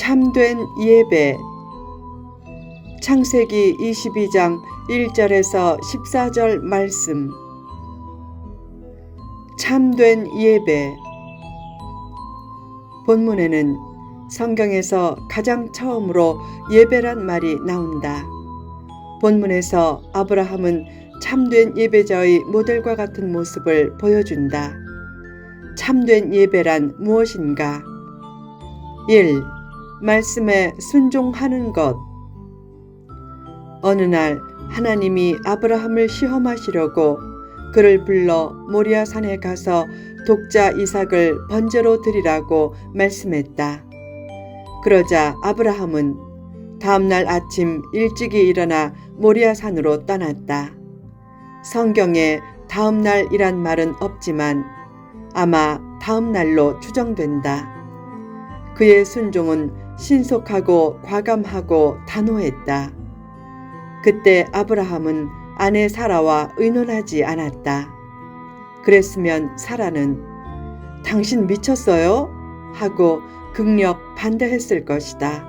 참된 예배. 창세기 22장 1절에서 14절 말씀. 참된 예배. 본문에는 성경에서 가장 처음으로 예배란 말이 나온다. 본문에서 아브라함은 참된 예배자의 모델과 같은 모습을 보여준다. 참된 예배란 무엇인가? 1. 말씀에 순종하는 것. 어느 날 하나님이 아브라함을 시험하시려고 그를 불러 모리아 산에 가서 독자 이삭을 번제로 드리라고 말씀했다. 그러자 아브라함은 다음날 아침 일찍이 일어나 모리아 산으로 떠났다. 성경에 다음날이란 말은 없지만 아마 다음날로 추정된다. 그의 순종은 신속하고 과감하고 단호했다. 그때 아브라함은 아내 사라와 의논하지 않았다. 그랬으면 사라는 당신 미쳤어요? 하고 극력 반대했을 것이다.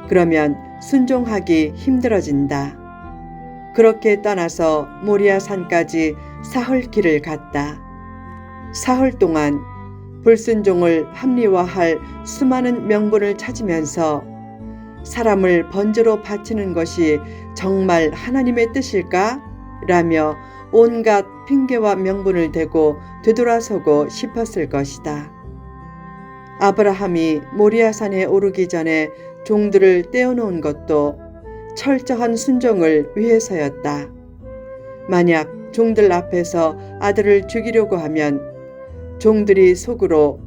그러면 순종하기 힘들어진다. 그렇게 떠나서 모리아 산까지 사흘 길을 갔다. 사흘 동안 불순종을 합리화할 수많은 명분을 찾으면서 사람을 번제로 바치는 것이 정말 하나님의 뜻일까? 라며 온갖 핑계와 명분을 대고 되돌아서고 싶었을 것이다. 아브라함이 모리아산에 오르기 전에 종들을 떼어놓은 것도 철저한 순종을 위해서였다. 만약 종들 앞에서 아들을 죽이려고 하면 종들이 속으로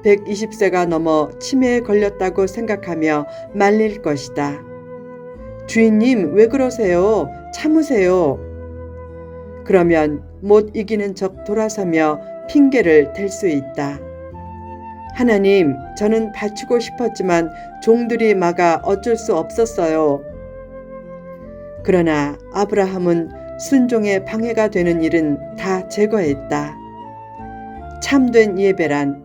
120세가 넘어 치매에 걸렸다고 생각하며 말릴 것이다. 주인님, 왜 그러세요? 참으세요. 그러면 못 이기는 척 돌아서며 핑계를 댈 수 있다. 하나님, 저는 바치고 싶었지만 종들이 막아 어쩔 수 없었어요. 그러나 아브라함은 순종에 방해가 되는 일은 다 제거했다. 참된 예배란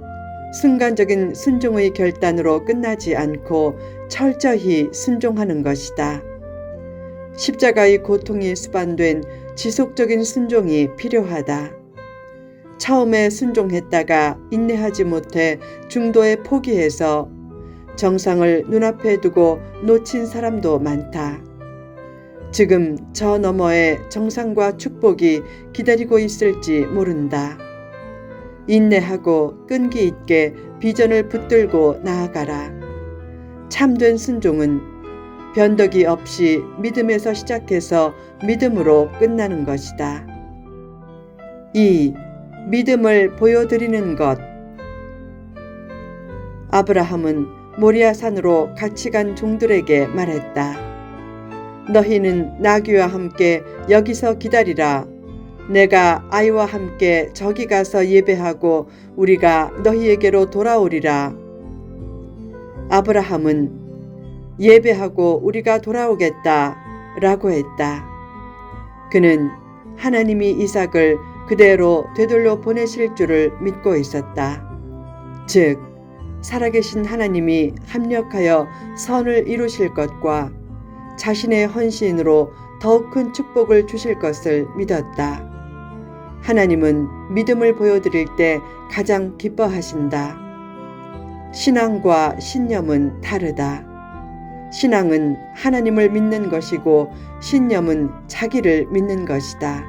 순간적인 순종의 결단으로 끝나지 않고 철저히 순종하는 것이다. 십자가의 고통이 수반된 지속적인 순종이 필요하다. 처음에 순종했다가 인내하지 못해 중도에 포기해서 정상을 눈앞에 두고 놓친 사람도 많다. 지금 저 너머에 정상과 축복이 기다리고 있을지 모른다. 인내하고 끈기 있게 비전을 붙들고 나아가라. 참된 순종은 변덕이 없이 믿음에서 시작해서 믿음으로 끝나는 것이다. 2. 믿음을 보여드리는 것. 아브라함은 모리아 산으로 같이 간 종들에게 말했다. 너희는 나귀와 함께 여기서 기다리라. 내가 아이와 함께 저기 가서 예배하고 우리가 너희에게로 돌아오리라. 아브라함은 예배하고 우리가 돌아오겠다 라고 했다. 그는 하나님이 이삭을 그대로 되돌려 보내실 줄을 믿고 있었다. 즉, 살아계신 하나님이 합력하여 선을 이루실 것과 자신의 헌신으로 더욱 큰 축복을 주실 것을 믿었다. 하나님은 믿음을 보여드릴 때 가장 기뻐하신다. 신앙과 신념은 다르다. 신앙은 하나님을 믿는 것이고 신념은 자기를 믿는 것이다.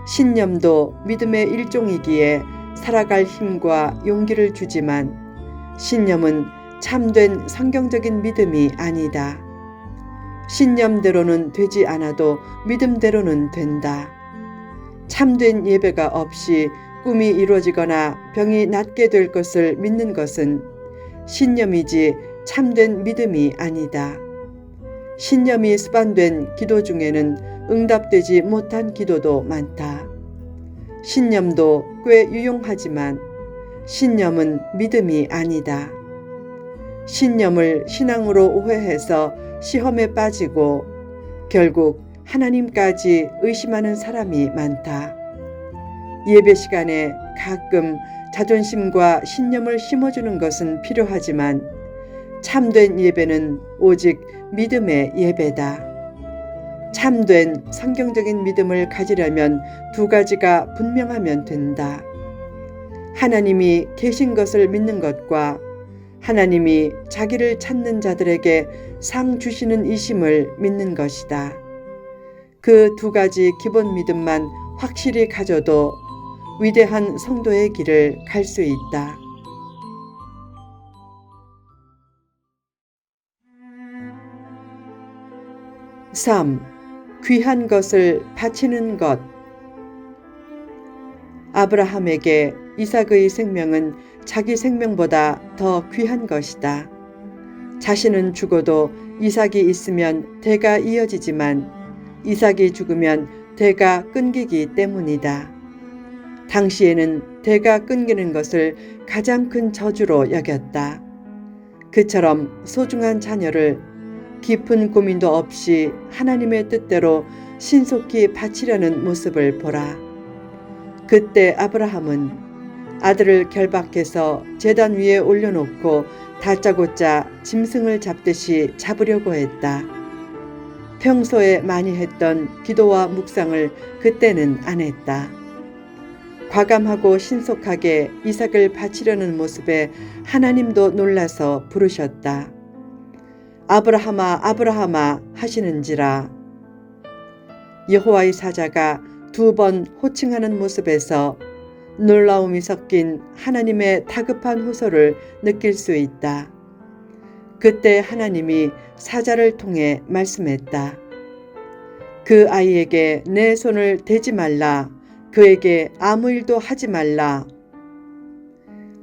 신념도 믿음의 일종이기에 살아갈 힘과 용기를 주지만 신념은 참된 성경적인 믿음이 아니다. 신념대로는 되지 않아도 믿음대로는 된다. 참된 예배가 없이 꿈이 이루어지거나 병이 낫게 될 것을 믿는 것은 신념이지 참된 믿음이 아니다. 신념이 수반된 기도 중에는 응답되지 못한 기도도 많다. 신념도 꽤 유용하지만 신념은 믿음이 아니다. 신념을 신앙으로 오해해서 시험에 빠지고 결국 하나님까지 의심하는 사람이 많다. 예배 시간에 가끔 자존심과 신념을 심어주는 것은 필요하지만 참된 예배는 오직 믿음의 예배다. 참된 성경적인 믿음을 가지려면 두 가지가 분명하면 된다. 하나님이 계신 것을 믿는 것과 하나님이 자기를 찾는 자들에게 상 주시는 이심을 믿는 것이다. 그 두 가지 기본 믿음만 확실히 가져도 위대한 성도의 길을 갈 수 있다. (3) 귀한 것을 바치는 것. 아브라함에게 이삭의 생명은 자기 생명보다 더 귀한 것이다. 자신은 죽어도 이삭이 있으면 대가 이어지지만 이삭이 죽으면 대가 끊기기 때문이다. 당시에는 대가 끊기는 것을 가장 큰 저주로 여겼다. 그처럼 소중한 자녀를 깊은 고민도 없이 하나님의 뜻대로 신속히 바치려는 모습을 보라. 그때 아브라함은 아들을 결박해서 제단 위에 올려놓고 다짜고짜 짐승을 잡듯이 잡으려고 했다. 평소에 많이 했던 기도와 묵상을 그때는 안 했다. 과감하고 신속하게 이삭을 바치려는 모습에 하나님도 놀라서 부르셨다. 아브라함아 아브라함아 하시는지라. 여호와의 사자가 2번 호칭하는 모습에서 놀라움이 섞인 하나님의 다급한 호소를 느낄 수 있다. 그때 하나님이 사자를 통해 말씀했다. 그 아이에게 내 손을 대지 말라. 그에게 아무 일도 하지 말라.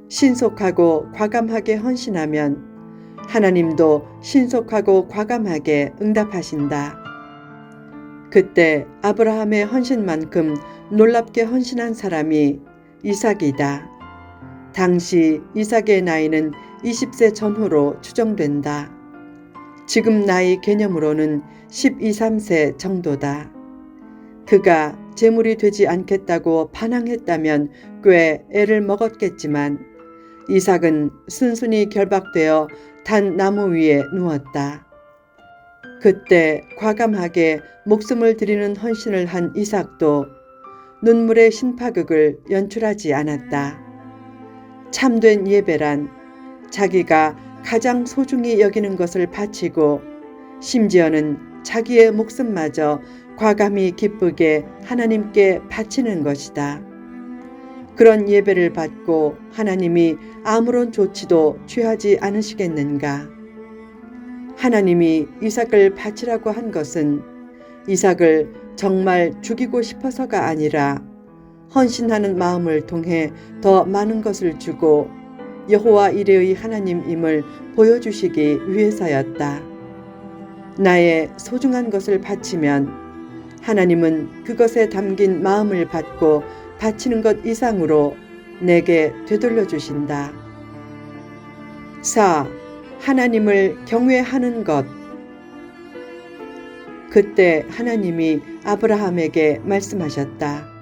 신속하고 과감하게 헌신하면 하나님도 신속하고 과감하게 응답하신다. 그때 아브라함의 헌신만큼 놀랍게 헌신한 사람이 이삭이다. 당시 이삭의 나이는 20세 전후로 추정된다. 지금 나이 개념으로는 12, 13세 정도다. 그가 제물이 되지 않겠다고 반항했다면 꽤 애를 먹었겠지만 이삭은 순순히 결박되어 단 나무 위에 누웠다. 그때 과감하게 목숨을 드리는 헌신을 한 이삭도 눈물의 신파극을 연출하지 않았다. 참된 예배란 자기가 가장 소중히 여기는 것을 바치고 심지어는 자기의 목숨마저 과감히 기쁘게 하나님께 바치는 것이다. 그런 예배를 받고 하나님이 아무런 조치도 취하지 않으시겠는가? 하나님이 이삭을 바치라고 한 것은 이삭을 정말 죽이고 싶어서가 아니라 헌신하는 마음을 통해 더 많은 것을 주고 여호와 이레의 하나님임을 보여주시기 위해서였다. 나의 소중한 것을 바치면 하나님은 그것에 담긴 마음을 받고 바치는 것 이상으로 내게 되돌려 주신다. 4. 하나님을 경외하는 것. 그때 하나님이 아브라함에게 말씀하셨다.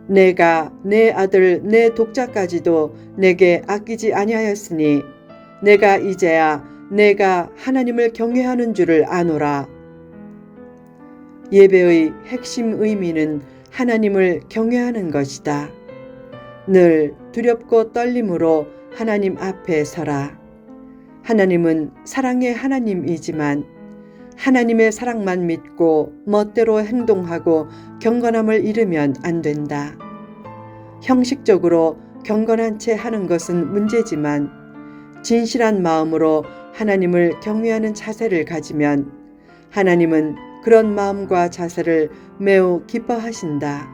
내가 내 아들 내 독자까지도 내게 아끼지 아니하였으니 내가 이제야 내가 하나님을 경외하는 줄을 아노라. 예배의 핵심 의미는 하나님을 경외하는 것이다. 늘 두렵고 떨림으로 하나님 앞에 서라. 하나님은 사랑의 하나님이지만 하나님의 사랑만 믿고 멋대로 행동하고 경건함을 잃으면 안 된다. 형식적으로 경건한 채 하는 것은 문제지만 진실한 마음으로 하나님을 경외하는 자세를 가지면 하나님은 그런 마음과 자세를 매우 기뻐하신다.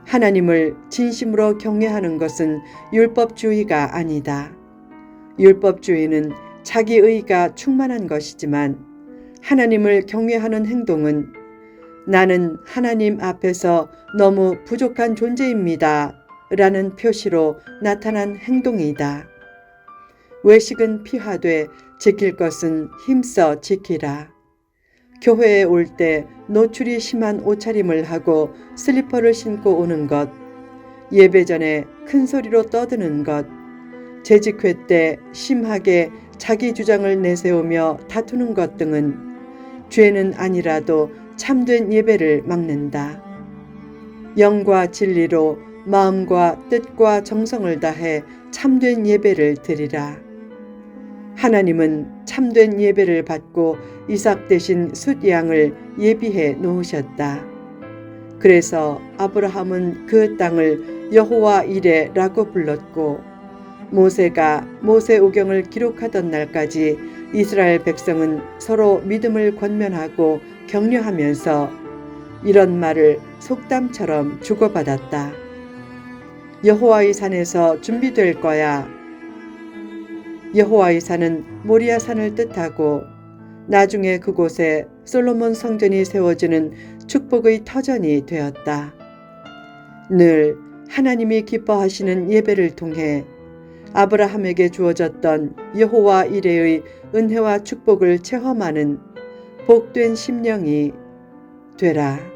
하나님을 진심으로 경외하는 것은 율법주의가 아니다. 율법주의는 자기 의가 충만한 것이지만 하나님을 경외하는 행동은 나는 하나님 앞에서 너무 부족한 존재입니다 라는 표시로 나타난 행동이다. 외식은 피하되 지킬 것은 힘써 지키라. 교회에 올 때 노출이 심한 옷차림을 하고 슬리퍼를 신고 오는 것, 예배 전에 큰 소리로 떠드는 것, 재직회 때 심하게 자기 주장을 내세우며 다투는 것 등은 죄는 아니라도 참된 예배를 막는다. 영과 진리로 마음과 뜻과 정성을 다해 참된 예배를 드리라. 하나님은 참된 예배를 받고 이삭 대신 숫양을 예비해 놓으셨다. 그래서 아브라함은 그 땅을 여호와 이레라고 불렀고, 모세가 모세오경을 기록하던 날까지 이스라엘 백성은 서로 믿음을 권면하고 격려하면서 이런 말을 속담처럼 주고받았다. 여호와의 산에서 준비될 거야. 여호와의 산은 모리아 산을 뜻하고, 나중에 그곳에 솔로몬 성전이 세워지는 축복의 터전이 되었다. 늘 하나님이 기뻐하시는 예배를 통해 아브라함에게 주어졌던 여호와 이레의 은혜와 축복을 체험하는 복된 심령이 되라.